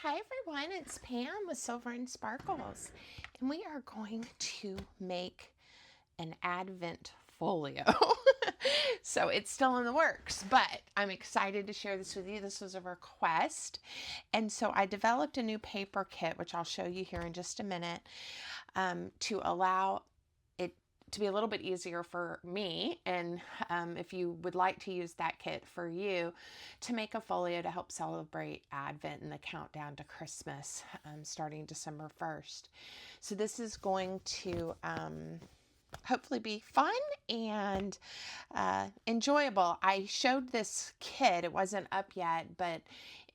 Hi everyone, it's Pam with Silver and Sparkles, and we are going to make an Advent folio. So it's still in the works, but I'm excited to share this with you. This was a request, and so I developed a new paper kit, which I'll show you here in just a minute, to allow it to be a little bit easier for me, and if you would like to use that kit for you, to make a folio to help celebrate Advent and the countdown to Christmas, starting December 1st. So this is going to hopefully be fun and enjoyable. I showed this kit, it wasn't up yet, but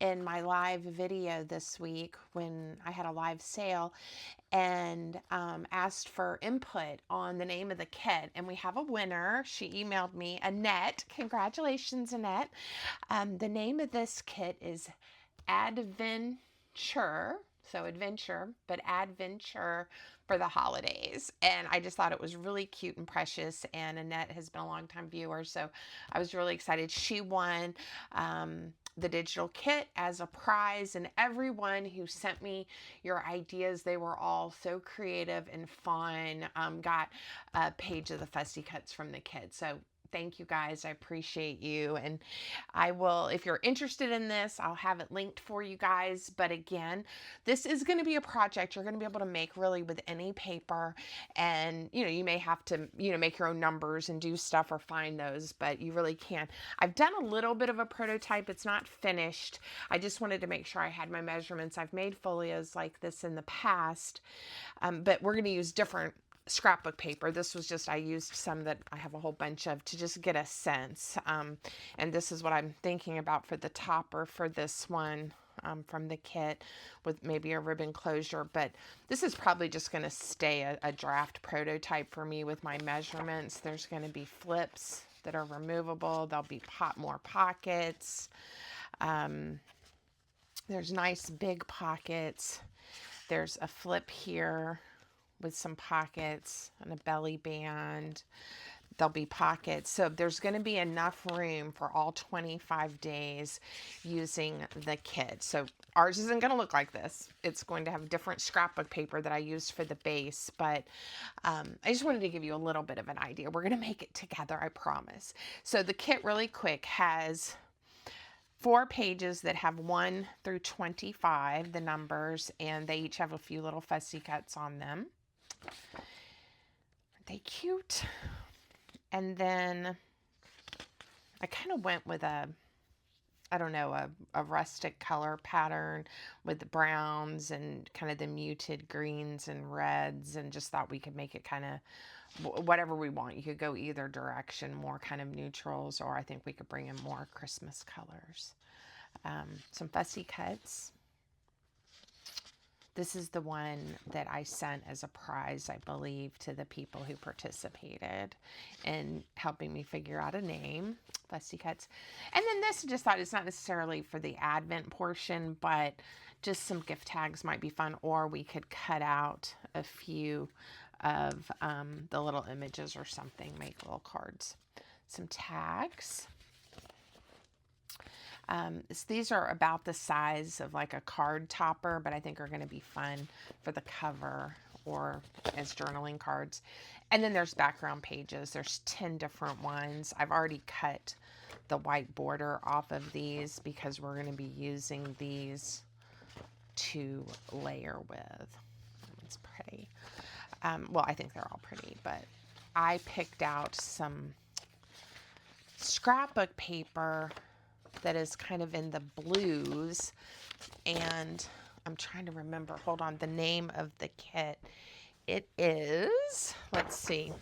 in my live video this week when I had a live sale, and asked for input on the name of the kit. And we have a winner. She emailed me, Annette. Congratulations, Annette. The name of this kit is Adventure. So adventure, but adventure for the holidays. And I just thought it was really cute and precious. And Annette has been a longtime viewer, so I was really excited. She won the digital kit as a prize, and everyone who sent me your ideas, they were all so creative and fun, got a page of the Fusty Cuts from the kit. So thank you guys. I appreciate you. And I will, if you're interested in this, I'll have it linked for you guys. But again, this is going to be a project you're going to be able to make really with any paper. And, you may have to, make your own numbers and do stuff or find those, but you really can. I've done a little bit of a prototype. It's not finished. I just wanted to make sure I had my measurements. I've made folios like this in the past, but we're going to use different scrapbook paper. This was just, I used some that I have a whole bunch of to just get a sense. And this is what I'm thinking about for the topper for this one, from the kit, with maybe a ribbon closure. But this is probably just going to stay a draft prototype for me with my measurements. There's going to be flips that are removable. There'll be more pockets. There's nice big pockets. There's a flip here with some pockets and a belly band. There'll be pockets. So there's going to be enough room for all 25 days using the kit. So ours isn't going to look like this. It's going to have different scrapbook paper that I used for the base, but I just wanted to give you a little bit of an idea. We're going to make it together, I promise. So the kit, really quick, has 4 pages that have 1 through 25, the numbers, and they each have a few little fussy cuts on them. Aren't they cute? And then I kind of went with a rustic color pattern with the browns and kind of the muted greens and reds, and just thought we could make it kind of whatever we want. You could go either direction, more kind of neutrals, or I think we could bring in more Christmas colors. Some fussy cuts. This is the one that I sent as a prize, I believe, to the people who participated in helping me figure out a name, Fussy Cuts. And then this, I just thought, it's not necessarily for the Advent portion, but just some gift tags might be fun, or we could cut out a few of the little images or something, make little cards. Some tags. These are about the size of like a card topper, but I think are going to be fun for the cover or as journaling cards. And then there's background pages. There's 10 different ones. I've already cut the white border off of these because we're going to be using these to layer with. That one's pretty. Well, I think they're all pretty, but I picked out some scrapbook paper that is kind of in the blues, and I'm trying to remember, hold on, the name of the kit. It is, let's see,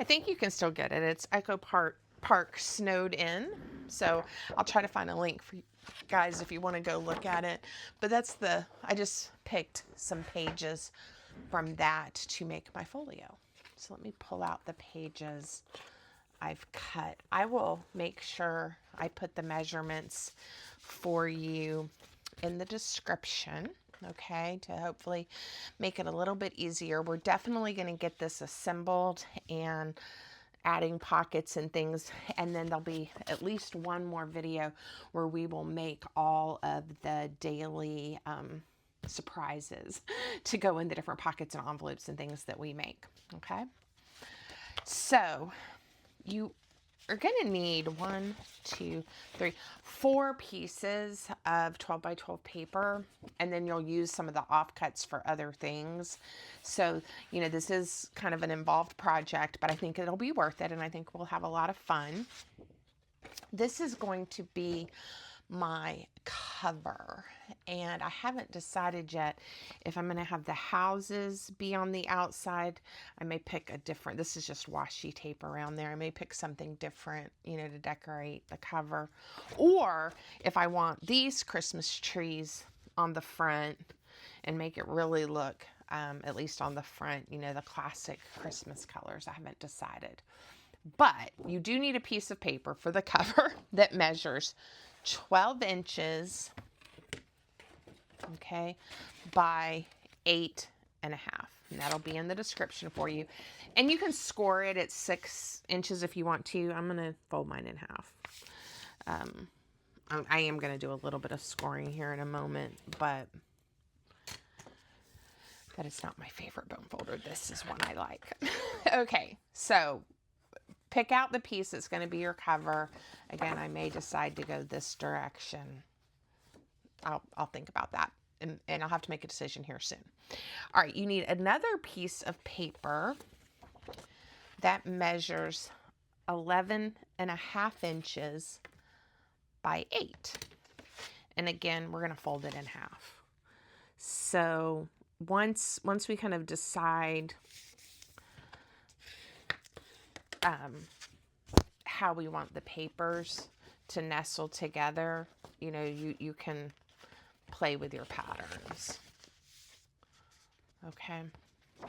I think you can still get it. It's Echo Park Snowed In. So I'll try to find a link for you guys if you want to go look at it. But that's I just picked some pages from that to make my folio. So let me pull out the pages I've cut. I will make sure I put the measurements for you in the description, okay, to hopefully make it a little bit easier. We're definitely going to get this assembled and adding pockets and things, and then there'll be at least one more video where we will make all of the daily surprises to go in the different pockets and envelopes and things that we make. Okay, so you are going to need 1, 2, 3, 4 pieces of 12 by 12 paper, and then you'll use some of the offcuts for other things. So, you know, this is kind of an involved project, but I think it'll be worth it, and I think we'll have a lot of fun. This is going to be my cover, and I haven't decided yet if I'm going to have the houses be on the outside. I may pick a different, this is just washi tape around there. I may pick something different, you know, to decorate the cover, or if I want these Christmas trees on the front and make it really look, at least on the front, you know, the classic Christmas colors. I haven't decided, but you do need a piece of paper for the cover that measures 12 inches, okay, by 8.5. And that'll be in the description for you. And you can score it at 6 inches if you want to. I'm going to fold mine in half. I am going to do a little bit of scoring here in a moment, but that is not my favorite bone folder. This is one I like. Okay, so pick out the piece that's going to be your cover. Again, I may decide to go this direction. I'll think about that, and I'll have to make a decision here soon. All right, you need another piece of paper that measures 11.5 inches by 8. And again, we're going to fold it in half. So once we kind of decide how we want the papers to nestle together, you know, you can play with your patterns, okay,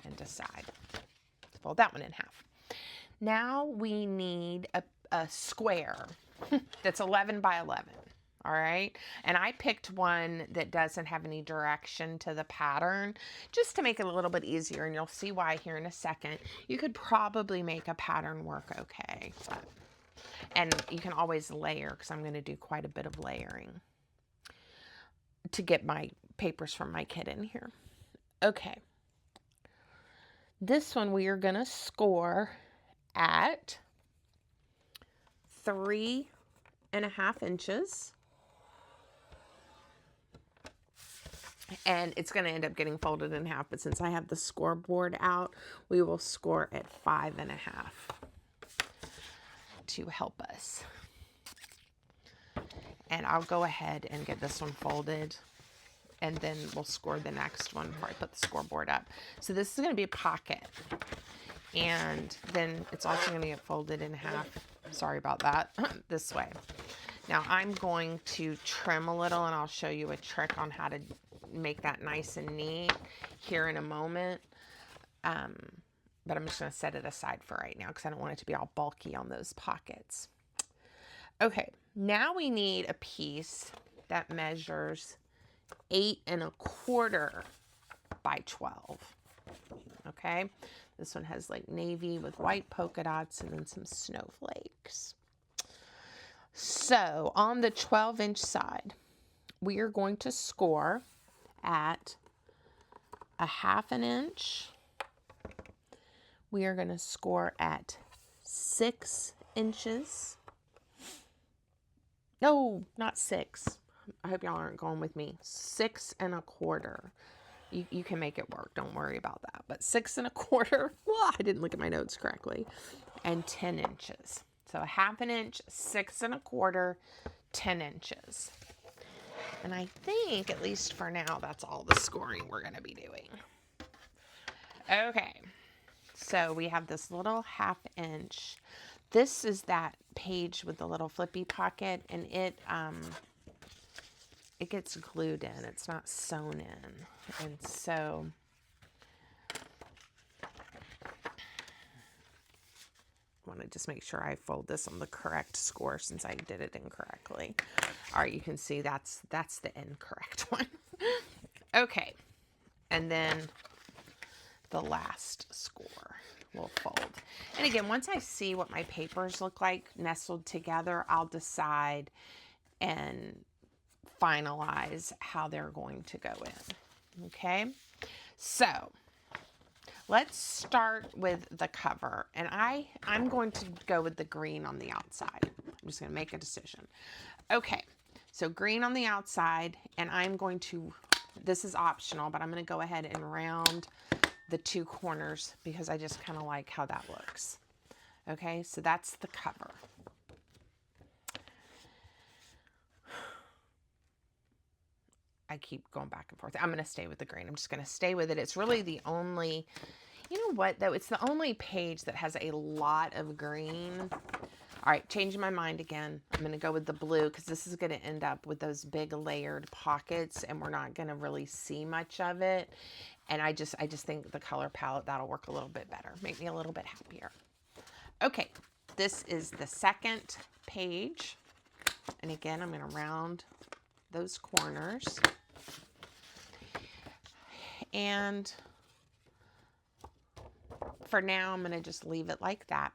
and decide. Fold that one in half. Now we need a square that's 11 by 11. All right, and I picked one that doesn't have any direction to the pattern, just to make it a little bit easier, and you'll see why here in a second. You could probably make a pattern work okay, and you can always layer, because I'm going to do quite a bit of layering to get my papers from my kit in here. Okay, this one we are going to score at 3.5 inches. And it's going to end up getting folded in half, but since I have the scoreboard out, we will score at 5.5 to help us. And I'll go ahead and get this one folded, and then we'll score the next one before I put the scoreboard up. So this is going to be a pocket, and then it's also going to get folded in half. Sorry about that. This way. Now I'm going to trim a little, and I'll show you a trick on how to make that nice and neat here in a moment. But I'm just going to set it aside for right now because I don't want it to be all bulky on those pockets. Okay, now we need a piece that measures 8.25 by 12. Okay, this one has like navy with white polka dots and then some snowflakes. So on the 12-inch side, we are going to score at 1/2 inch. We are going to score at 6 inches. No, not 6. I hope y'all aren't going with me. 6.25. You can make it work. Don't worry about that. But 6.25. Well, I didn't look at my notes correctly. And 10 inches. So 1/2 inch, 6.25, 10 inches. And I think, at least for now, that's all the scoring we're going to be doing. Okay. So we have this little 1/2 inch. This is that page with the little flippy pocket, and it gets glued in. It's not sewn in. And so I want to just make sure I fold this on the correct score since I did it incorrectly. All right, you can see that's the incorrect one. Okay, and then the last score. we'll fold. And again, once I see what my papers look like nestled together, I'll decide and finalize how they're going to go in. Okay, so let's start with the cover. And I'm going to go with the green on the outside. I'm just going to make a decision. Okay, so green on the outside, and I'm going to, this is optional, but I'm going to go ahead and round the two corners because I just kind of like how that looks. Okay, so that's the cover. I keep going back and forth. I'm going to stay with the green. I'm just going to stay with it. It's really the only, you know what though? It's the only page that has a lot of green. All right, changing my mind again. I'm going to go with the blue because this is going to end up with those big layered pockets and we're not going to really see much of it. And I just think the color palette, that'll work a little bit better. Make me a little bit happier. Okay, this is the second page. And again, I'm going to round those corners. And for now, I'm going to just leave it like that.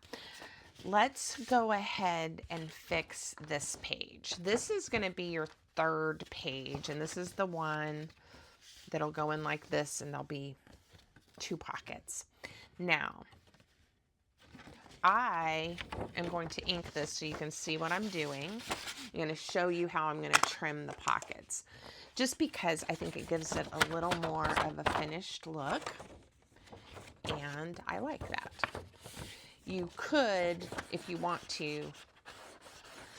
Let's go ahead and fix this page. This is going to be your third page, and this is the one that'll go in like this, and there'll be two pockets. Now, I am going to ink this so you can see what I'm doing. I'm going to show you how I'm going to trim the pockets, just because I think it gives it a little more of a finished look, and I like that. You could, if you want to,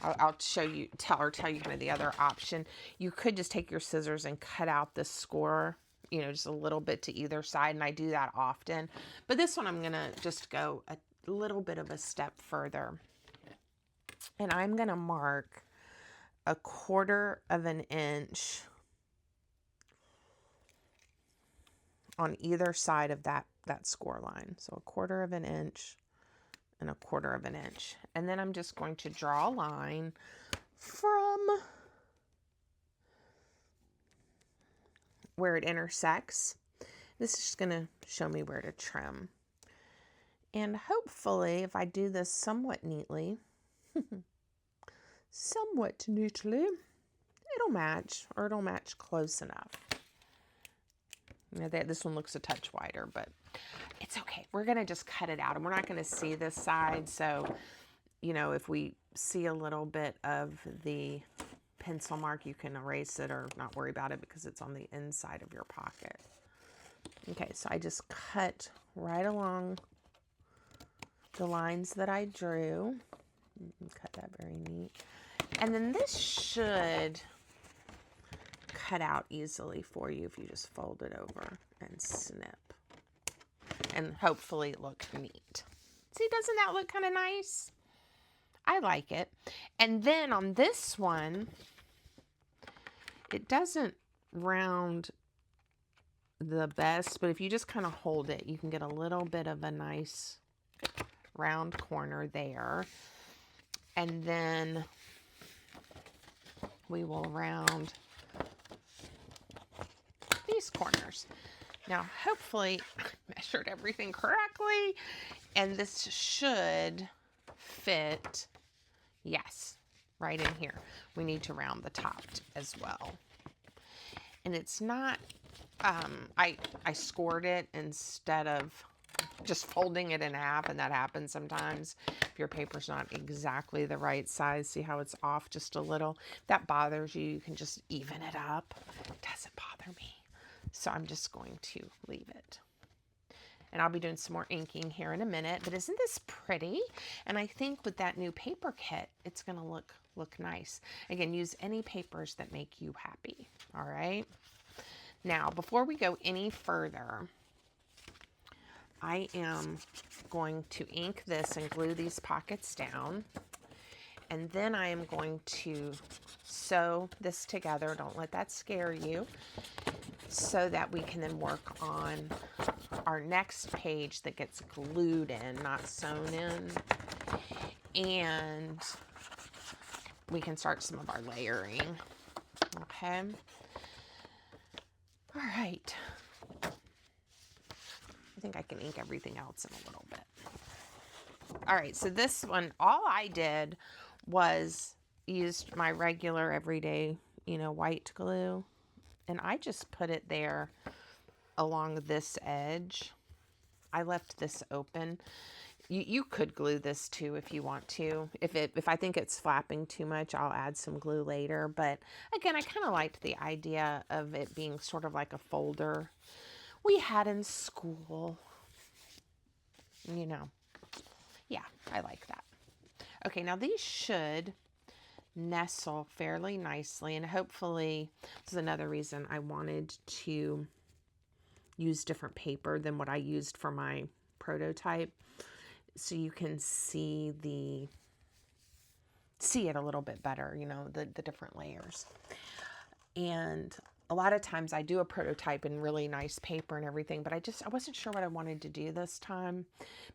I'll show you, tell you kind of the other option. You could just take your scissors and cut out the score, you know, just a little bit to either side, and I do that often. But this one I'm going to just go a little bit of a step further. And I'm going to mark 1/4 of an inch on either side of that score line. So 1/4 of an inch and 1/4 of an inch. And then I'm just going to draw a line from where it intersects. This is just going to show me where to trim. And hopefully, if I do this somewhat neatly, it'll match, or it'll match close enough. You know, this one looks a touch wider, but it's okay. We're going to just cut it out, and we're not going to see this side. So, you know, if we see a little bit of the pencil mark, you can erase it or not worry about it because it's on the inside of your pocket. Okay, so I just cut right along the lines that I drew. Cut that very neat. And then this should cut out easily for you if you just fold it over and snip. And hopefully look neat. See, doesn't that look kind of nice? I like it. And then on this one, it doesn't round the best, but if you just kind of hold it, you can get a little bit of a nice round corner there. And then we will round these corners. Now, hopefully I measured everything correctly, and this should fit. Yes, right in here. We need to round the top as well. And it's not, I scored it instead of just folding it in half, and that happens sometimes if your paper's not exactly the right size. See how it's off just a little? If that bothers you, you can just even it up. It doesn't bother me. So I'm just going to leave it. And I'll be doing some more inking here in a minute, but isn't this pretty? And I think with that new paper kit, it's going to look nice. Again, use any papers that make you happy. All right. Now, before we go any further, I am going to ink this and glue these pockets down. And then I am going to sew this together. Don't let that scare you. So that we can then work on our next page that gets glued in, not sewn in. And we can start some of our layering. Okay. All right. I think I can ink everything else in a little bit. All right, so this one, all I did was used my regular everyday, white glue, and I just put it there along this edge. I left this open. You could glue this too if you want to. If I think it's flapping too much, I'll add some glue later. But again, I kind of liked the idea of it being sort of like a folder we had in school. Yeah, I like that. Okay, now these should nestle fairly nicely, and hopefully this is another reason I wanted to use different paper than what I used for my prototype, so you can see it a little bit better, the different layers. And a lot of times I do a prototype in really nice paper and everything, but I wasn't sure what I wanted to do this time,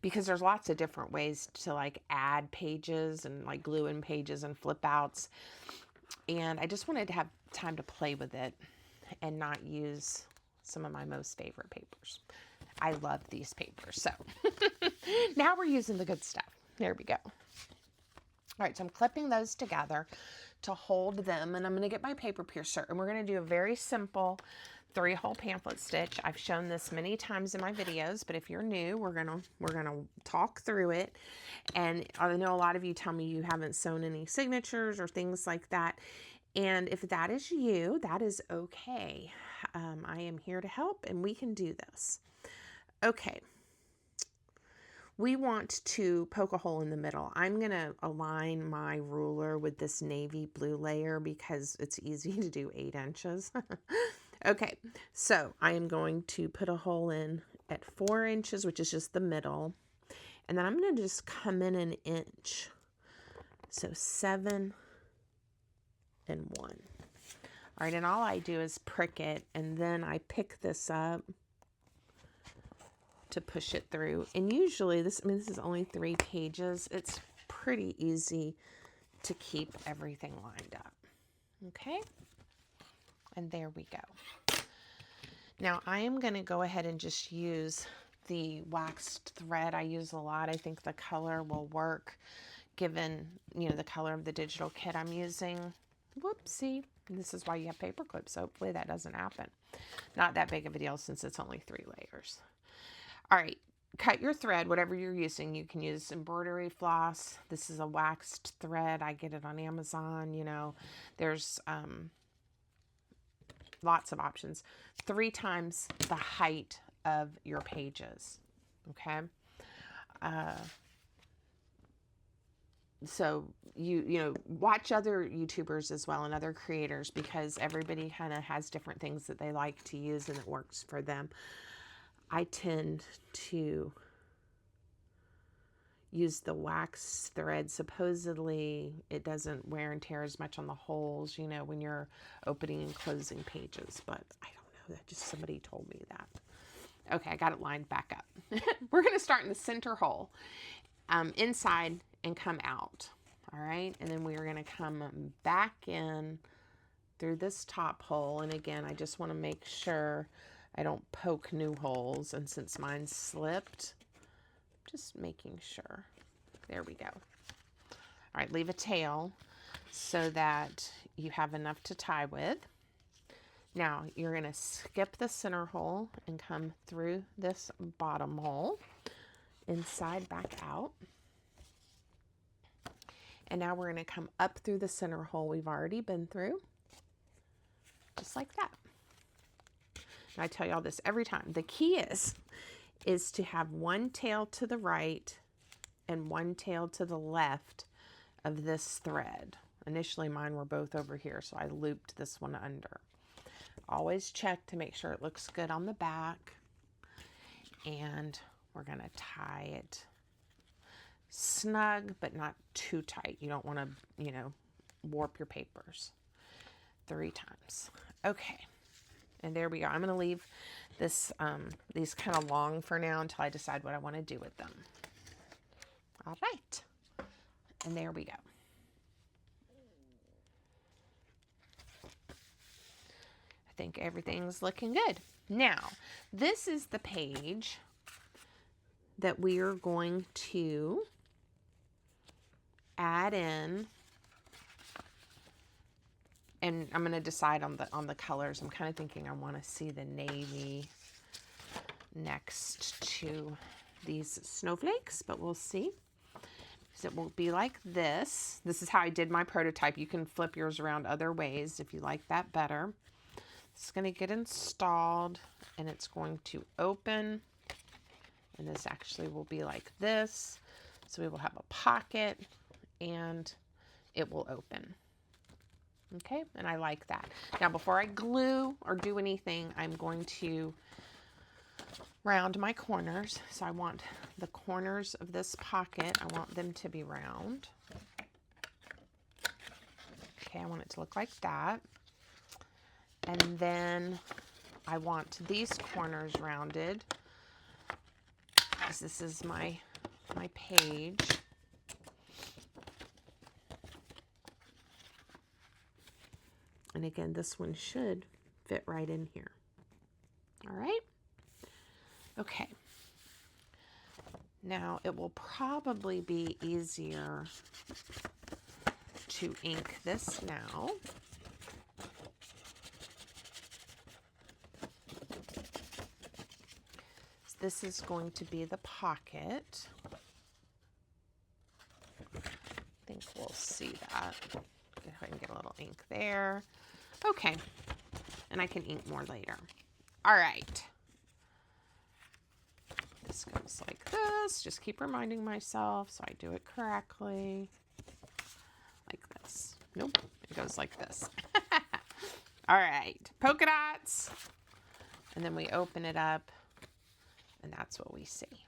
because there's lots of different ways to like add pages and like glue in pages and flip outs. And I just wanted to have time to play with it and not use some of my most favorite papers. I love these papers. So now we're using the good stuff. There we go. All right, so I'm clipping those together to hold them, and I'm going to get my paper piercer, and we're going to do a very simple 3-hole pamphlet stitch. I've shown this many times in my videos, but if you're new, we're gonna talk through it. And I know a lot of you tell me you haven't sewn any signatures or things like that, and if that is you, that is okay. I am here to help, and we can do this. Okay. We want to poke a hole in the middle. I'm going to align my ruler with this navy blue layer because it's easy to do 8 inches. Okay, so I am going to put a hole in at 4 inches, which is just the middle. And then I'm going to just come in an inch. So 7 and 1. All right, and all I do is prick it, and then I pick this up to push it through. And usually this is only 3 pages. It's pretty easy to keep everything lined up. Okay. And there we go. Now I am going to go ahead and just use the waxed thread I use a lot. I think the color will work given, the color of the digital kit I'm using. Whoopsie. This is why you have paper clips. Hopefully that doesn't happen. Not that big of a deal since it's only 3 layers. All right, cut your thread, whatever you're using. You can use embroidery floss. This is a waxed thread. I get it on Amazon. There's lots of options. 3 times the height of your pages, okay? So you watch other YouTubers as well and other creators, because everybody kind of has different things that they like to use and it works for them. I tend to use the wax thread. Supposedly it doesn't wear and tear as much on the holes, when you're opening and closing pages, but I don't know, that just somebody told me that. Okay, I got it lined back up. We're going to start in the center hole, inside and come out. All right, and then we are going to come back in through this top hole. And again, I just want to make sure I don't poke new holes, and since mine slipped, just making sure. There we go. All right, leave a tail so that you have enough to tie with. Now you're going to skip the center hole and come through this bottom hole, inside, back out. And now we're going to come up through the center hole we've already been through, just like that. I tell y'all this every time. The key is to have one tail to the right and one tail to the left of this thread. Initially mine were both over here, so I looped this one under. Always check to make sure it looks good on the back. And we're going to tie it snug, but not too tight. You don't want to, warp your papers. 3 times. Okay. And there we go. I'm going to leave this, these kind of long for now until I decide what I want to do with them. All right. And there we go. I think everything's looking good. Now, this is the page that we are going to add in, and I'm going to decide on the colors. I'm kind of thinking I want to see the navy next to these snowflakes, but we'll see. So it will be like this. This is how I did my prototype. You can flip yours around other ways if you like that better. It's going to get installed, and it's going to open, and this actually will be like this. So we will have a pocket, and it will open. Okay, and I like that. Now, before I glue or do anything, I'm going to round my corners. So I want the corners of this pocket, I want them to be round. Okay, I want it to look like that. And then I want these corners rounded, because this is my page. And again, this one should fit right in here. All right. Okay. Now, it will probably be easier to ink this now. So this is going to be the pocket. I think we'll see that. If I can get a little ink there. Okay, and I can ink more later. All right. This goes like this. Just keep reminding myself so I do it correctly. Like this. Nope, it goes like this. All right, polka dots. And then we open it up, and that's what we see.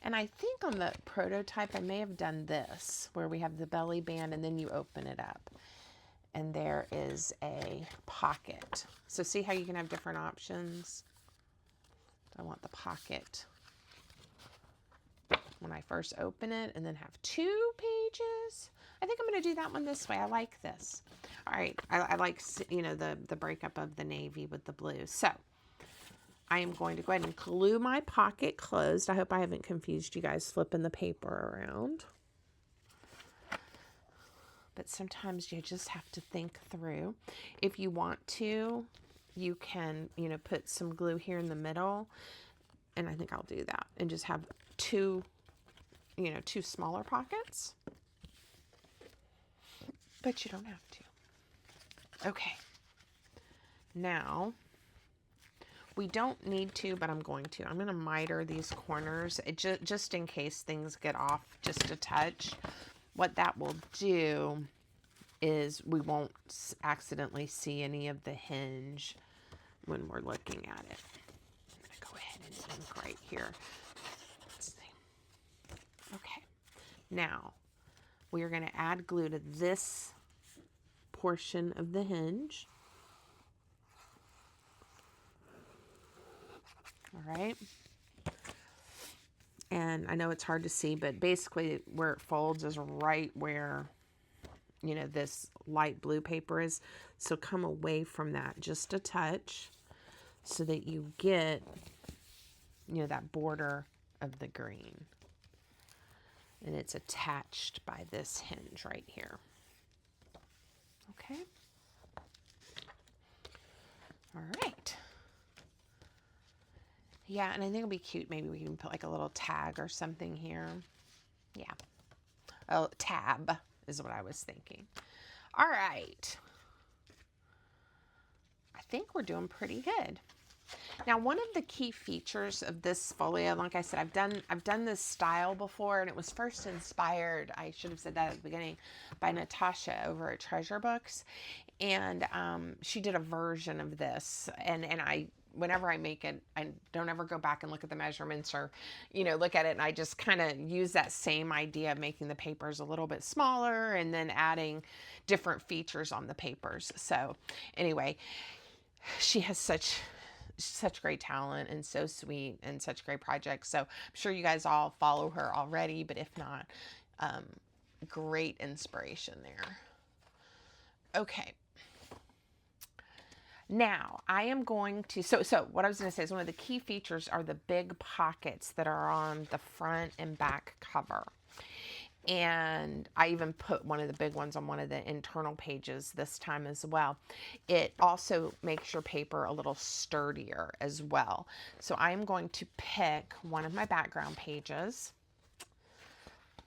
And I think on the prototype, I may have done this, where we have the belly band, and then you open it up. And there is a pocket. So see how you can have different options? I want the pocket when I first open it, and then have 2 pages. I think I'm going to do that one this way. I like this. All right. I like, you know, the breakup of the navy with the blue. So I am going to go ahead and glue my pocket closed. I hope I haven't confused you guys flipping the paper around. But sometimes you just have to think through. If you want to, you can, you know, put some glue here in the middle. And I think I'll do that. And just have 2, you know, 2 smaller pockets. But you don't have to. Okay. Now, we don't need to, but I'm going to. I'm going to miter these corners just in case things get off just a touch. What that will do is we won't accidentally see any of the hinge when we're looking at it. I'm going to go ahead and ink right here. Let's see. Okay. Now, we are going to add glue to this portion of the hinge. All right. And I know it's hard to see, but basically where it folds is right where, you know, this light blue paper is. So come away from that just a touch so that you get, you know, that border of the green. And it's attached by this hinge right here. Okay. All right. Yeah, and I think it'll be cute. Maybe we can put like a little tag or something here. Yeah. Oh, tab is what I was thinking. All right. I think we're doing pretty good. Now, one of the key features of this folio, like I said, I've done this style before, and it was first inspired, I should have said that at the beginning, by Natasha over at Treasure Books. And she did a version of this, and whenever I make it, I don't ever go back and look at the measurements or, you know, look at it. And I just kind of use that same idea of making the papers a little bit smaller and then adding different features on the papers. So anyway, she has such great talent and so sweet and such great projects. So I'm sure you guys all follow her already, but if not, great inspiration there. Okay. Now, I am going to, so what I was going to say is one of the key features are the big pockets that are on the front and back cover. And I even put one of the big ones on one of the internal pages this time as well. It also makes your paper a little sturdier as well. So I'm going to pick one of my background pages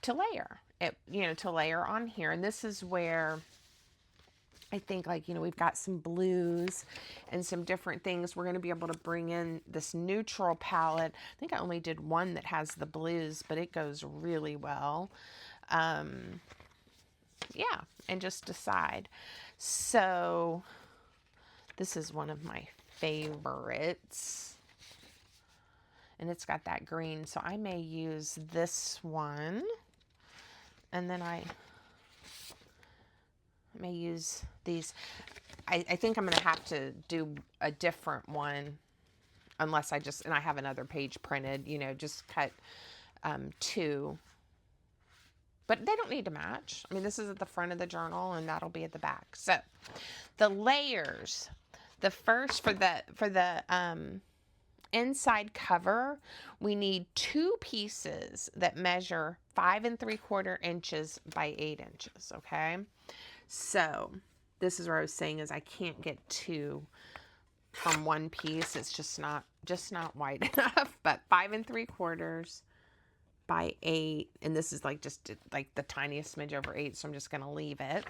to layer it, to layer on here. And this is where I think, like, we've got some blues and some different things. We're going to be able to bring in this neutral palette. I think I only did one that has the blues, but it goes really well. Yeah, and just decide. So this is one of my favorites. And it's got that green, so I may use this one. And then I may use these. I think I'm going to have to do a different one unless and I have another page printed, just cut two. But they don't need to match. I mean, this is at the front of the journal and that'll be at the back. So the layers, the first for the inside cover, we need 2 pieces that measure 5 3/4 inches by 8 inches. Okay. So this is where I was saying is I can't get 2 from one piece. It's just not wide enough, but 5 3/4 by 8, and this is just like the tiniest smidge over 8, so I'm just going to leave it,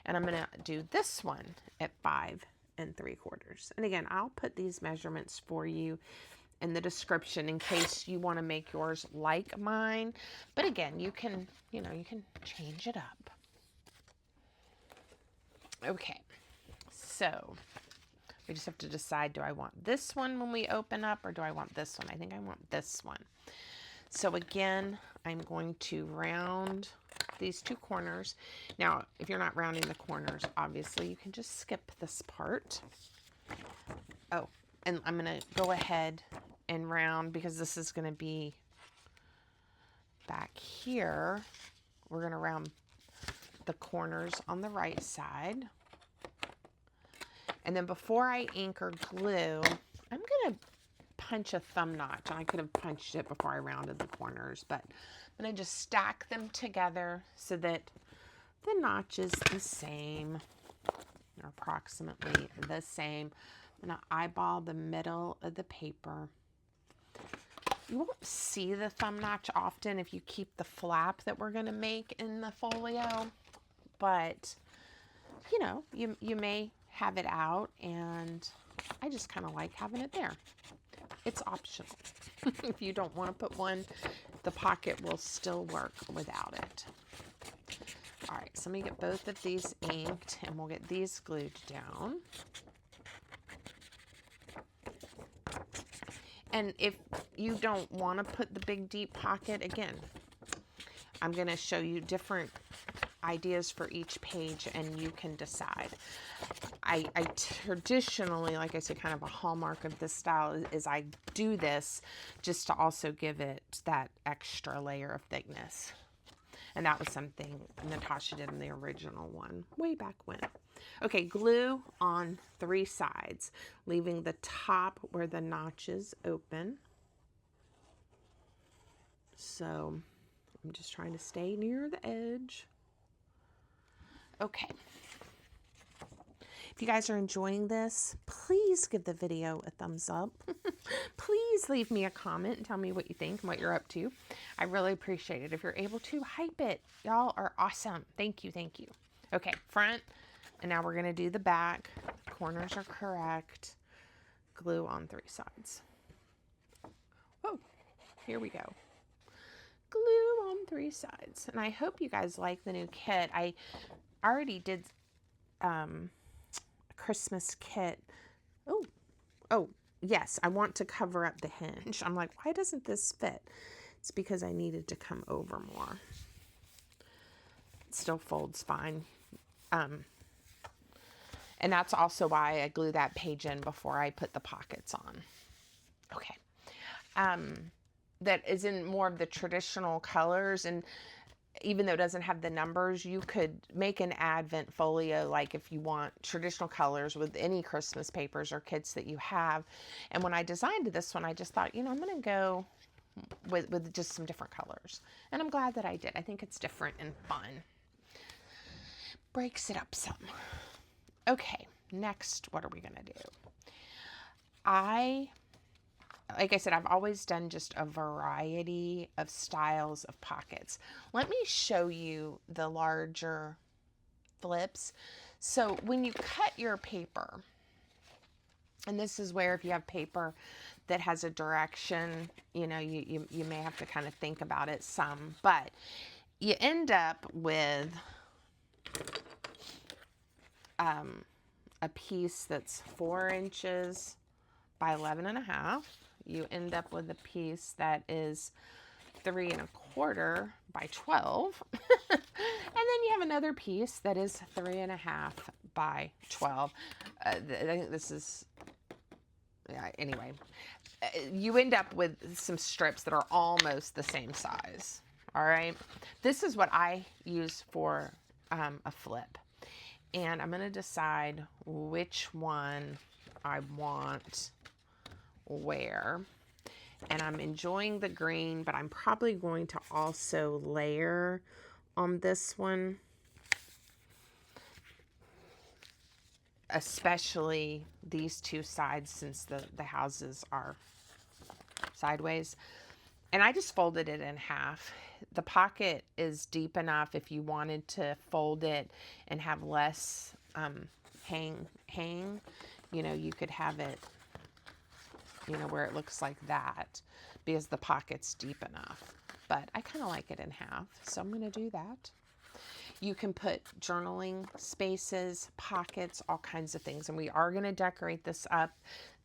and I'm going to do this one at 5 3/4. And again, I'll put these measurements for you in the description in case you want to make yours like mine, but again, you can change it up. Okay, so we just have to decide, do I want this one when we open up, or do I want this one? I think I want this one. So again, I'm going to round these 2 corners. Now, if you're not rounding the corners, obviously you can just skip this part. Oh, and I'm going to go ahead and round because this is going to be back here. We're going to round the corners on the right side. And then before I ink or glue, I'm going to punch a thumb notch. I could have punched it before I rounded the corners, but I'm going to just stack them together so that the notch is the same, or approximately the same. I'm going to eyeball the middle of the paper. You won't see the thumb notch often if you keep the flap that we're going to make in the folio, but you may have it out, and I just kind of like having it there. It's optional. If you don't want to put one, the pocket will still work without it. All right, so let me get both of these inked, and we'll get these glued down. And if you don't want to put the big deep pocket, again, I'm going to show you different ideas for each page, and you can decide. I traditionally, like I said, kind of a hallmark of this style is I do this just to also give it that extra layer of thickness. And that was something Natasha did in the original one way back when. Okay, glue on 3 sides, leaving the top where the notches open. So I'm just trying to stay near the edge. Okay. If you guys are enjoying this, please give the video a thumbs up. Please leave me a comment and tell me what you think and what you're up to. I really appreciate it. If you're able to, hype it. Y'all are awesome. Thank you. Thank you. Okay, front. And now we're going to do the back. Corners are correct. Glue on 3 sides. Oh, here we go. Glue on 3 sides. And I hope you guys like the new kit. I already did a Christmas kit. Oh, yes, I want to cover up the hinge. I'm like, why doesn't this fit? It's because I needed to come over more. It still folds fine. And that's also why I glue that page in before I put the pockets on. Okay. That is in more of the traditional colors, and even though it doesn't have the numbers, you could make an Advent folio, like if you want traditional colors with any Christmas papers or kits that you have. And when I designed this one, I just thought, I'm going to go with just some different colors. And I'm glad that I did. I think it's different and fun. Breaks it up some. Okay, next, what are we going to do? Like I said, I've always done just a variety of styles of pockets. Let me show you the larger flips. So when you cut your paper, and this is where if you have paper that has a direction, you know, you may have to kind of think about it some, but you end up with a piece that's 4 inches by 11.5. You end up with a piece that is 3.25 by 12. And then you have another piece that is 3.5 by 12. I think this is, yeah, anyway. You end up with some strips that are almost the same size. All right. This is what I use for a flip. And I'm going to decide which one I want where. And I'm enjoying the green, but I'm probably going to also layer on this one, especially these two sides since the houses are sideways. And I just folded it in half. The pocket is deep enough if you wanted to fold it and have less hang, you know, you could have it, you know, where it looks like that because the pocket's deep enough. But I kind of like it in half, so I'm going to do that. You can put journaling spaces, pockets, all kinds of things. And we are going to decorate this up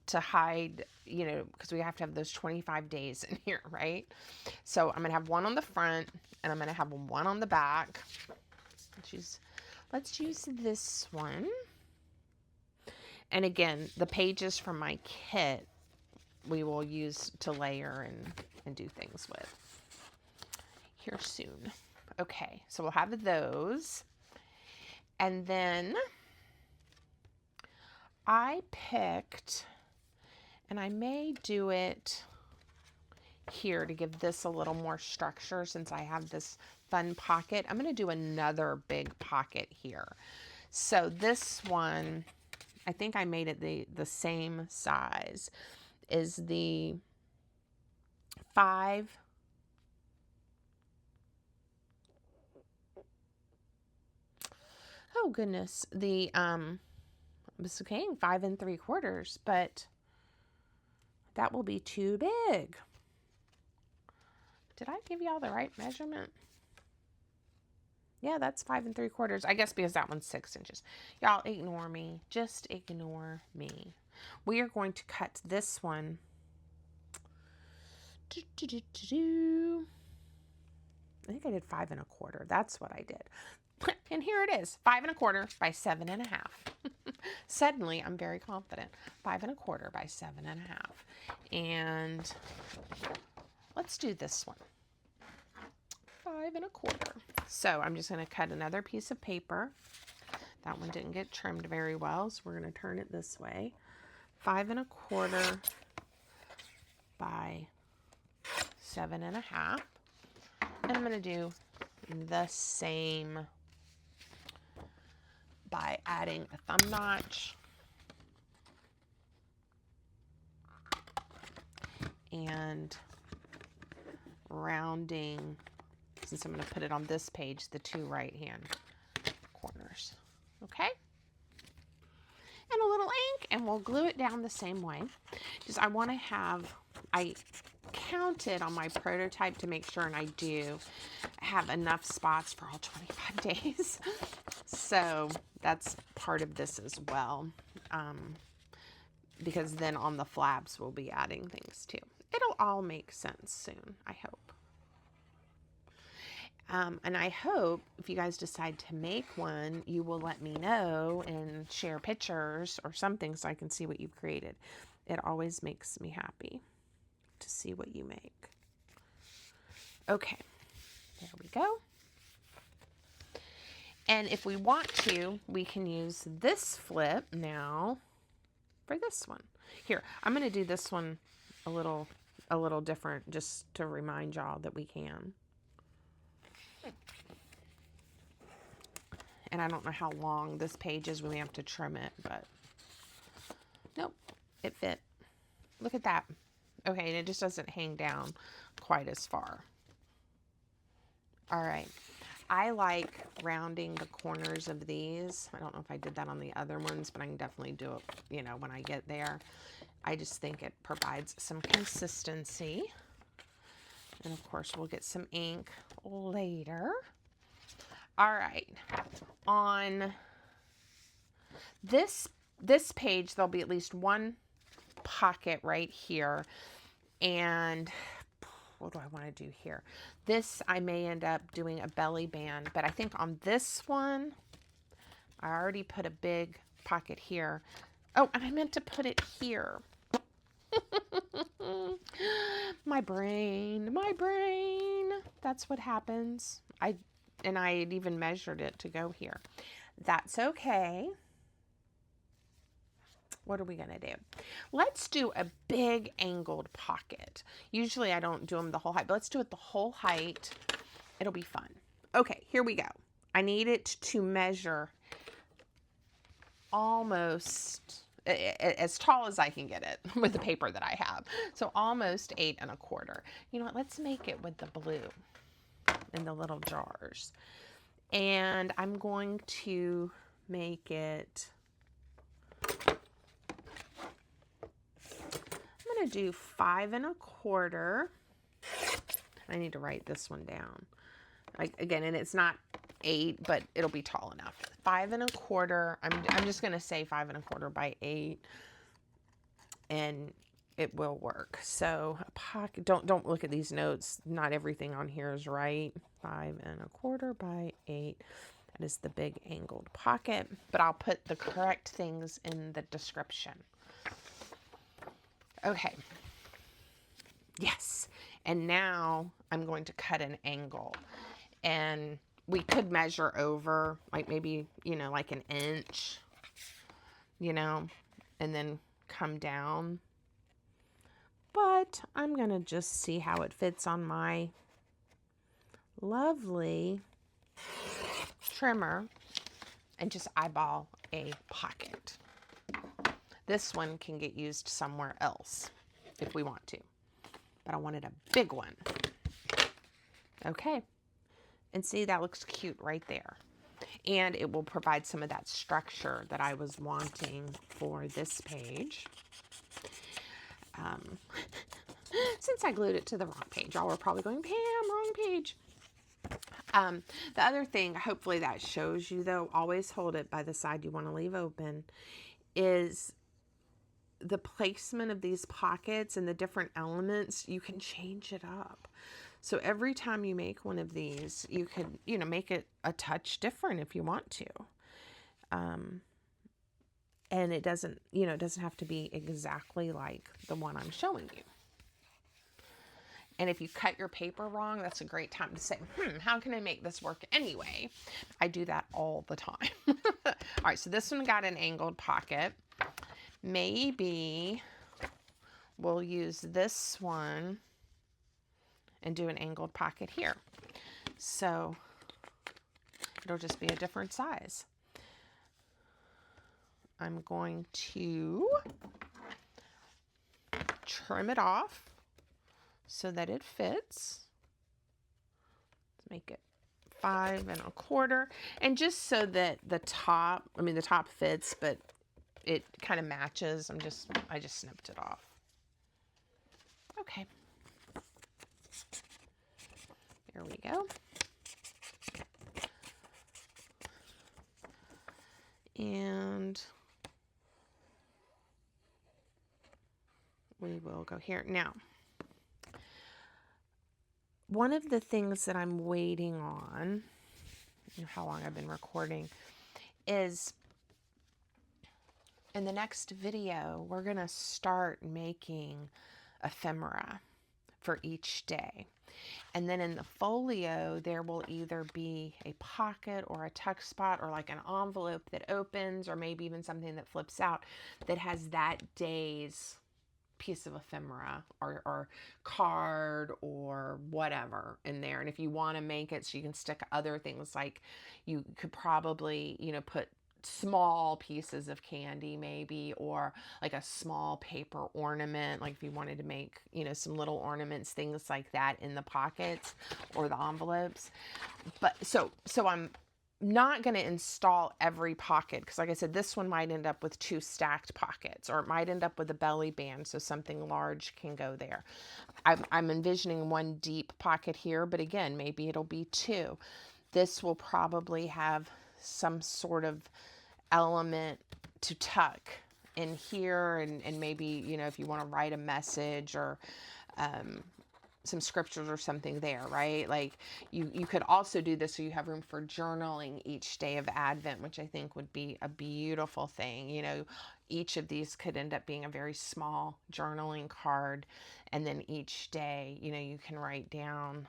to hide, you know, because we have to have those 25 days in here, right? So I'm going to have one on the front and I'm going to have one on the back. Let's use this one. And again, the pages from my kit we will use to layer and do things with here soon. Okay, so we'll have those. And then I picked, and I may do it here to give this a little more structure since I have this fun pocket. I'm going to do another big pocket here. So this one, I think I made it the same size, is the 5. Oh goodness, the was saying 5 3/4, but that will be too big. Did I give y'all the right measurement? Yeah, that's 5 3/4. I guess because that one's 6 inches. Y'all ignore me. Just ignore me. We are going to cut this one. I think I did 5 1/4. That's what I did. And here it is, 5 1/4 by 7.5. Suddenly, I'm very confident. 5 1/4 by 7.5. And let's do this one. 5 1/4. So I'm just going to cut another piece of paper. That one didn't get trimmed very well, so we're going to turn it this way. 5 1/4 by 7.5. And I'm going to do the same by adding a thumb notch and rounding, since I'm going to put it on this page, the 2 right-hand corners. Okay? And a little ink, and we'll glue it down the same way. Because I want to have, I counted on my prototype to make sure, and I do have enough spots for all 25 days. So that's part of this as well. Because then on the flaps, we'll be adding things too. It'll all make sense soon, I hope. And I hope if you guys decide to make one, you will let me know and share pictures or something so I can see what you've created. It always makes me happy to see what you make. Okay, there we go. And if we want to, we can use this flip now for this one. Here, I'm going to do this one a little a little different just to remind y'all that we can. And I don't know how long this page is. We may have to trim it, but nope, it fit. Look at that. Okay, and it just doesn't hang down quite as far. All right. I like rounding the corners of these. I don't know if I did that on the other ones, but I can definitely do it, you know, when I get there. I just think it provides some consistency. And of course, we'll get some ink later. All right. On this page, there'll be at least one pocket right here. And what do I want to do here? This, I may end up doing a belly band, but I think on this one, I already put a big pocket here. Oh, and I meant to put it here. My brain. That's what happens. I had even measured it to go here. That's okay. What are we going to do? Let's do a big angled pocket. Usually I don't do them the whole height, but let's do it the whole height. It'll be fun. Okay, here we go. I need it to measure almost as tall as I can get it with the paper that I have. So almost 8 1/4. You know what? Let's make it with the blue in the little jars. And I'm going to make it, I'm going to do 5 1/4. I need to write this one down. Again, and it's not 8, but it'll be tall enough. 5 1/4. I'm just going to say 5 1/4 by 8, and it will work. So a pocket. Don't look at these notes. Not everything on here is right. 5 1/4 by 8. That is the big angled pocket. But I'll put the correct things in the description. Okay. Yes. And now I'm going to cut an angle. And we could measure over, like maybe, you know, like an inch, you know, and then come down. But I'm going to just see how it fits on my lovely trimmer and just eyeball a pocket. This one can get used somewhere else if we want to, but I wanted a big one. Okay. And see, that looks cute right there. And it will provide some of that structure that I was wanting for this page. Since I glued it to the wrong page, y'all were probably going, Pam, wrong page. The other thing, hopefully that shows you though, always hold it by the side you want to leave open, is the placement of these pockets and the different elements. You can change it up. So every time you make one of these, you could, you know, make it a touch different if you want to. And it doesn't, you know, it doesn't have to be exactly like the one I'm showing you. And if you cut your paper wrong, that's a great time to say, how can I make this work anyway? I do that all the time. All right, so this one got an angled pocket. Maybe we'll use this one and do an angled pocket here. So it'll just be a different size. I'm going to trim it off so that it fits. Let's make it 5 1/4. And just so that the top fits, but it kind of matches. I just snipped it off. Okay. There we go. And we will go here. Now, one of the things that I'm waiting on, you know how long I've been recording, is in the next video, we're going to start making ephemera for each day. And then in the folio, there will either be a pocket or a tuck spot or like an envelope that opens, or maybe even something that flips out that has that day's piece of ephemera or card or whatever in there. And if you want to make it so you can stick other things, like you could probably, put small pieces of candy maybe, or like a small paper ornament, like if you wanted to make, some little ornaments, things like that in the pockets or the envelopes. But so I'm not going to install every pocket, because like I said, this one might end up with 2 stacked pockets, or it might end up with a belly band so something large can go there. I'm envisioning 1 deep pocket here, but again, maybe it'll be 2. This will probably have some sort of element to tuck in here, and maybe, if you want to write a message or some scriptures or something there, right? Like you could also do this so you have room for journaling each day of Advent, which I think would be a beautiful thing. Each of these could end up being a very small journaling card, and then each day, you can write down,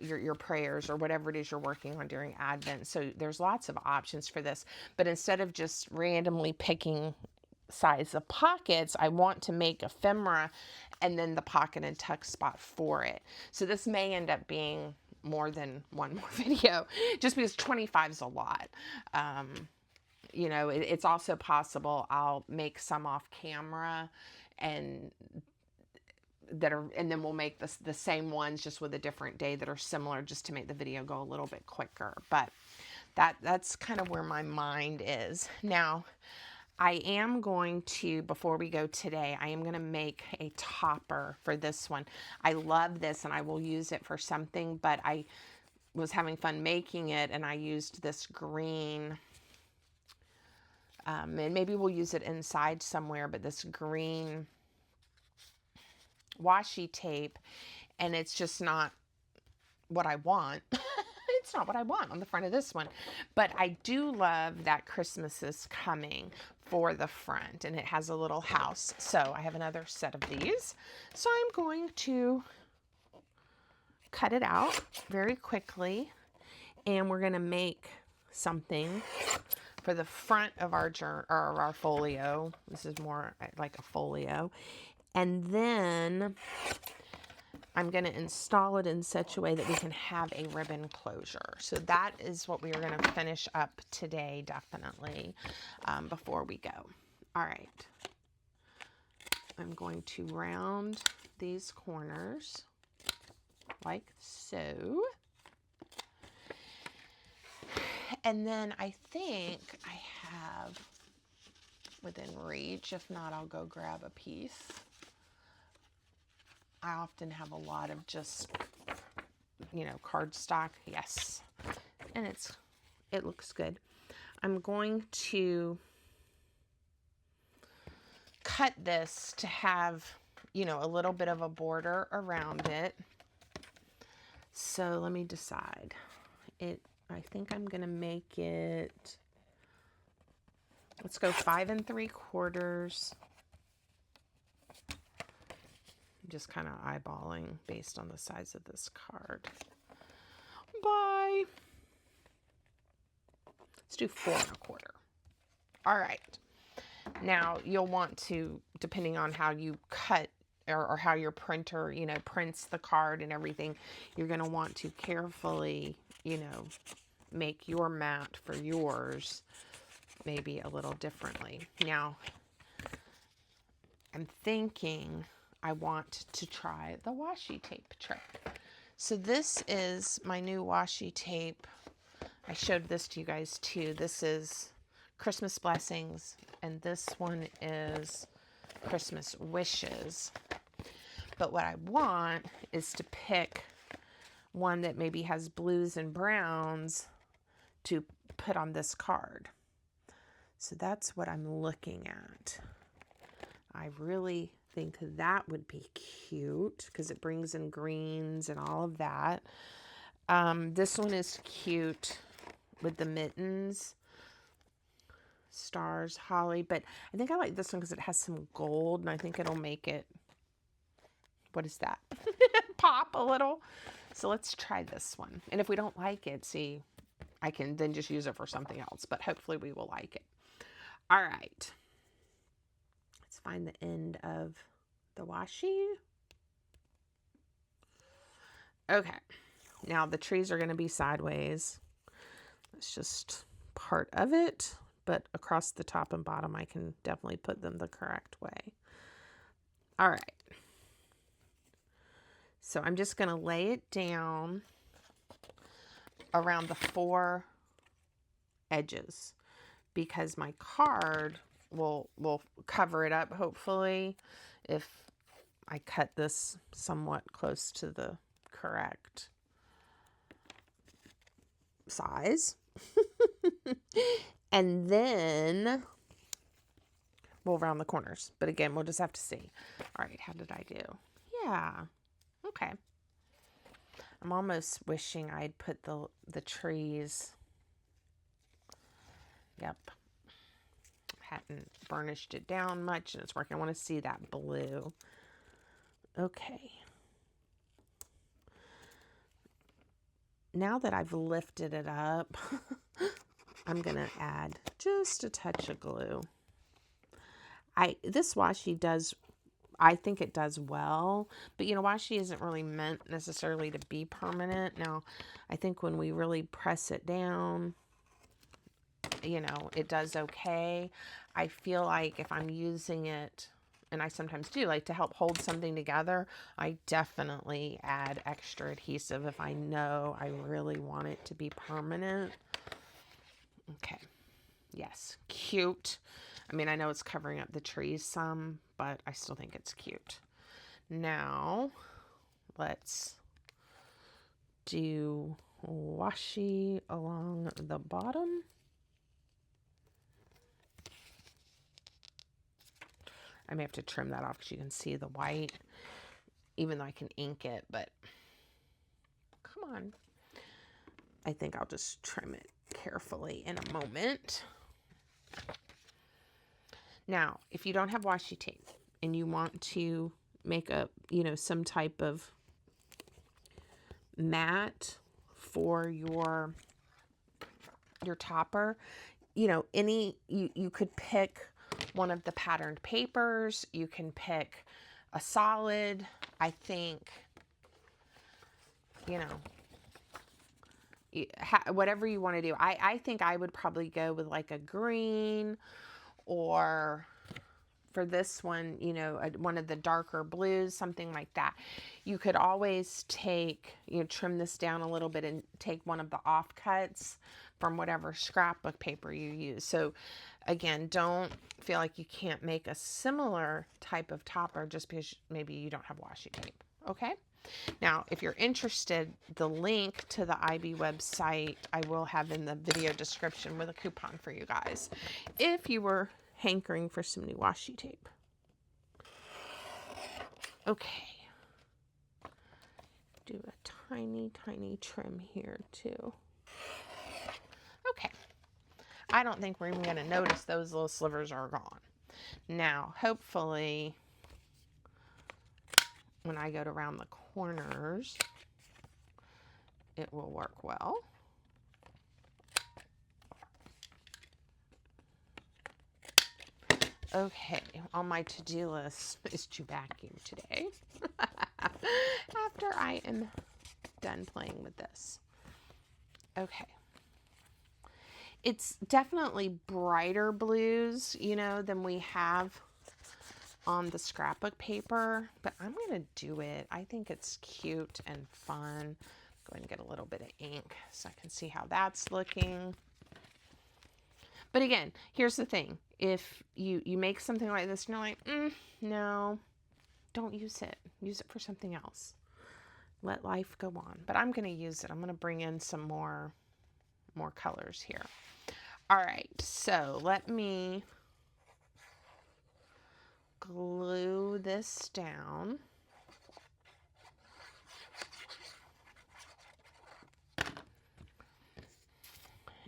your prayers or whatever it is you're working on during Advent. So there's lots of options for this, but instead of just randomly picking size of pockets, I want to make ephemera and then the pocket and tuck spot for it. So this may end up being more than one more video, just because 25 is a lot. It's also possible I'll make some off camera and then we'll make the same ones just with a different day that are similar, just to make the video go a little bit quicker. But that's kind of where my mind is now. I am going to, before we go today, I am going to make a topper for this one. I love this and I will use it for something, but I was having fun making it and I used this green, and maybe we'll use it inside somewhere, but this green washi tape, and it's just not what I want. It's not what I want on the front of this one, but I do love that Christmas is coming for the front, and it has a little house. So I have another set of these. So I'm going to cut it out very quickly, and we're going to make something for the front of our folio. This is more like a folio. And then I'm going to install it in such a way that we can have a ribbon closure. So that is what we are going to finish up today, definitely, before we go. All right. I'm going to round these corners like so. And then I think I have within reach. If not, I'll go grab a piece. I often have a lot of just, cardstock. Yes. And it looks good. I'm going to cut this to have, a little bit of a border around it. So let me decide. I think I'm going to make it, let's go 5 3/4. Just kind of eyeballing based on the size of this card. Let's do 4 1/4. All right. Now you'll want to, depending on how you cut or how your printer, prints the card and everything, you're going to want to carefully, make your mat for yours maybe a little differently. Now, I'm thinking I want to try the washi tape trick. So this is my new washi tape. I showed this to you guys too. This is Christmas Blessings, and this one is Christmas Wishes. But what I want is to pick one that maybe has blues and browns to put on this card. So that's what I'm looking at. I really think that would be cute because it brings in greens and all of that. This one is cute with the mittens, stars, holly, but I think I like this one because it has some gold, and I think it'll make it, what is that? Pop a little. So let's try this one. And if we don't like it, see, I can then just use it for something else, but hopefully we will like it. All right. find the end of the washi. Okay, now the trees are going to be sideways. It's just part of it, but across the top and bottom, I can definitely put them the correct way. All right. So I'm just going to lay it down around the 4 edges because my card will cover it up, hopefully, if I cut this somewhat close to the correct size. And then we'll round the corners. But again, we'll just have to see. All right, how did I do? Yeah. Okay. I'm almost wishing I'd put the trees. Yep. Hadn't burnished it down much and it's working. I want to see that blue. Okay. Now that I've lifted it up, I'm going to add just a touch of glue. This washi does, I think it does well, but you know, washi isn't really meant necessarily to be permanent. Now, I think when we really press it down, you know, it does okay. I feel like if I'm using it, and I sometimes do, like to help hold something together, I definitely add extra adhesive if I know I really want it to be permanent. Okay. Yes. Cute. I mean, I know it's covering up the trees some, but I still think it's cute. Now, let's do washi along the bottom. I may have to trim that off because you can see the white, even though I can ink it, but come on. I think I'll just trim it carefully in a moment. Now, if you don't have washi tape and you want to make a, you know, some type of mat for your topper, you know, you could pick one of the patterned papers. You can pick a solid. I think, you know, whatever you want to do. I think I would probably go with like a green, or for this one, you know, one of the darker blues, something like that. You could always take, you know, trim this down a little bit and take one of the offcuts from whatever scrapbook paper you use. So again, don't feel like you can't make a similar type of topper just because maybe you don't have washi tape. Okay. Now, if you're interested, the link to the IB website I will have in the video description with a coupon for you guys if you were hankering for some new washi tape. Okay. Do a tiny, tiny trim here too. Okay. I don't think we're even going to notice those little slivers are gone. Now, hopefully, when I go to round the corners, it will work well. Okay, on my to-do list is to vacuum today after I am done playing with this. Okay. It's definitely brighter blues, you know, than we have on the scrapbook paper, but I'm going to do it. I think it's cute and fun. Go ahead and get a little bit of ink so I can see how that's looking. But again, here's the thing. If you make something like this and you're like, no, don't use it. Use it for something else. Let life go on. But I'm going to use it. I'm going to bring in some more colors here. All right, so let me glue this down.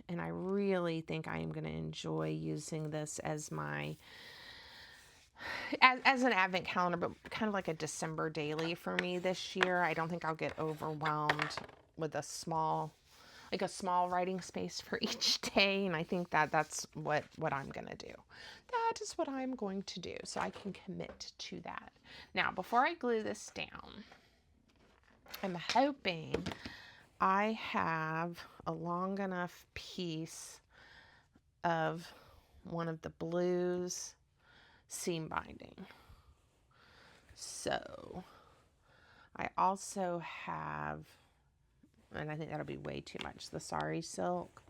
And I really think I am going to enjoy using this as my, as an advent calendar, but kind of like a December daily for me this year. I don't think I'll get overwhelmed with a small like a small writing space for each day. And I think that that's what I'm going to do. That is what I'm going to do. So I can commit to that. Now, before I glue this down, I'm hoping I have a long enough piece of one of the blues seam binding. So I also have, and I think that'll be way too much, the Sari silk.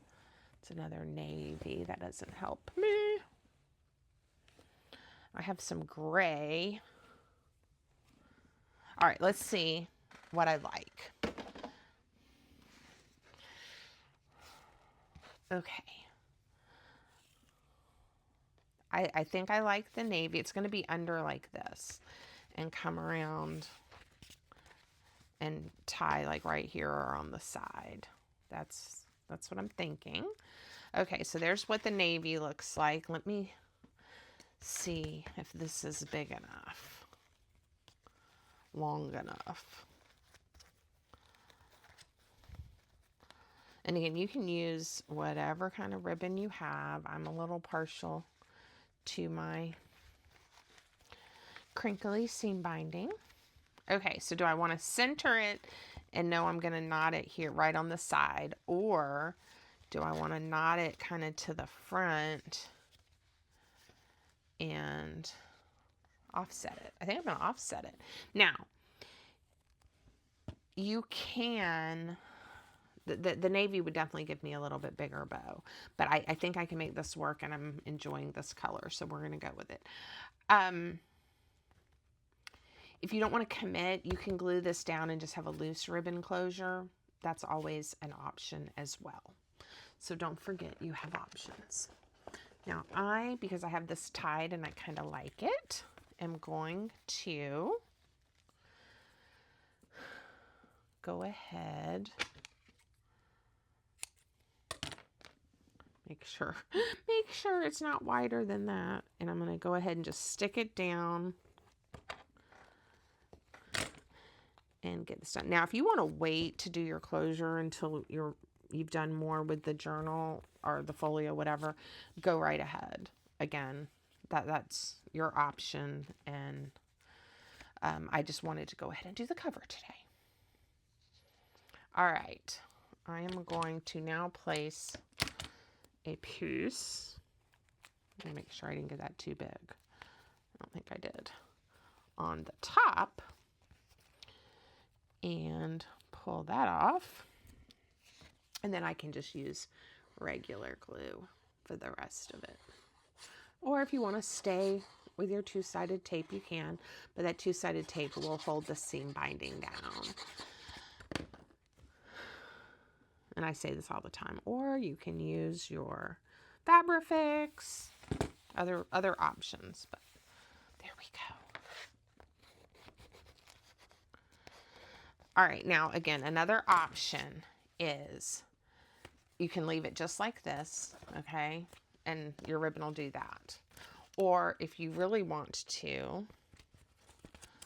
It's another navy. That doesn't help me. I have some gray. All right, let's see what I like. Okay. I think I like the navy. It's going to be under like this and come around and tie like right here or on the side. That's what I'm thinking. Okay, so there's what the navy looks like. Let me see if this is big enough, long enough. And again, you can use whatever kind of ribbon you have. I'm a little partial to my crinkly seam binding. Okay, so do I want to center it and know I'm going to knot it here right on the side, or do I want to knot it kind of to the front and offset it? I think I'm going to offset it. Now, you can, the navy would definitely give me a little bit bigger bow, but I think I can make this work, and I'm enjoying this color, so we're going to go with it. If you don't want to commit, you can glue this down and just have a loose ribbon closure. That's always an option as well. So don't forget you have options. Now because I have this tied and I kind of like it, am going to go ahead, make sure it's not wider than that. And I'm going to go ahead and just stick it down and get this done. Now, if you want to wait to do your closure until you've done more with the journal or the folio, whatever, go right ahead. Again, that's your option. And I just wanted to go ahead and do the cover today. All right. I am going to now place a piece. Let me make sure I didn't get that too big. I don't think I did. On the top. And pull that off. And then I can just use regular glue for the rest of it. Or if you want to stay with your two-sided tape, you can. But that two-sided tape will hold the seam binding down. And I say this all the time. Or you can use your Fabrifix. Other options. But there we go. All right, now again, another option is you can leave it just like this, okay? And your ribbon will do that. Or if you really want to,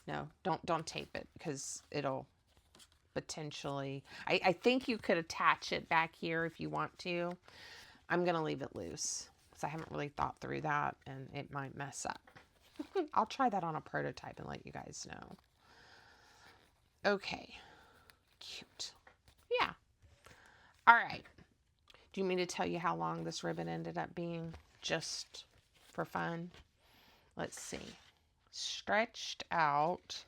no, don't tape it, because it'll potentially, I think you could attach it back here if you want to. I'm going to leave it loose because I haven't really thought through that and it might mess up. I'll try that on a prototype and let you guys know. Okay, cute. Yeah. All right. Do you mean to tell you how long this ribbon ended up being, just for fun? Let's see. Stretched out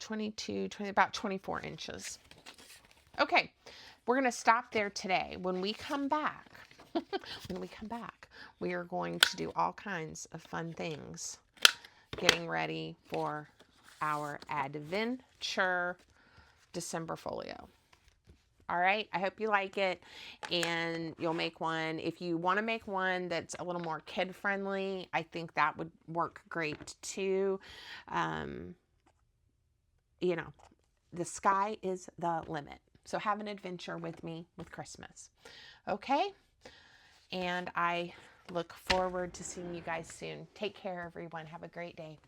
22, 20, about 24 inches. Okay, we're going to stop there today. When we come back, we are going to do all kinds of fun things, getting ready for our adventure December folio. All right, I hope you like it and you'll make one. If you want to make one that's a little more kid friendly, I think that would work great too. You know, the sky is the limit. So have an adventure with me with Christmas. Okay, and I look forward to seeing you guys soon. Take care, everyone. Have a great day.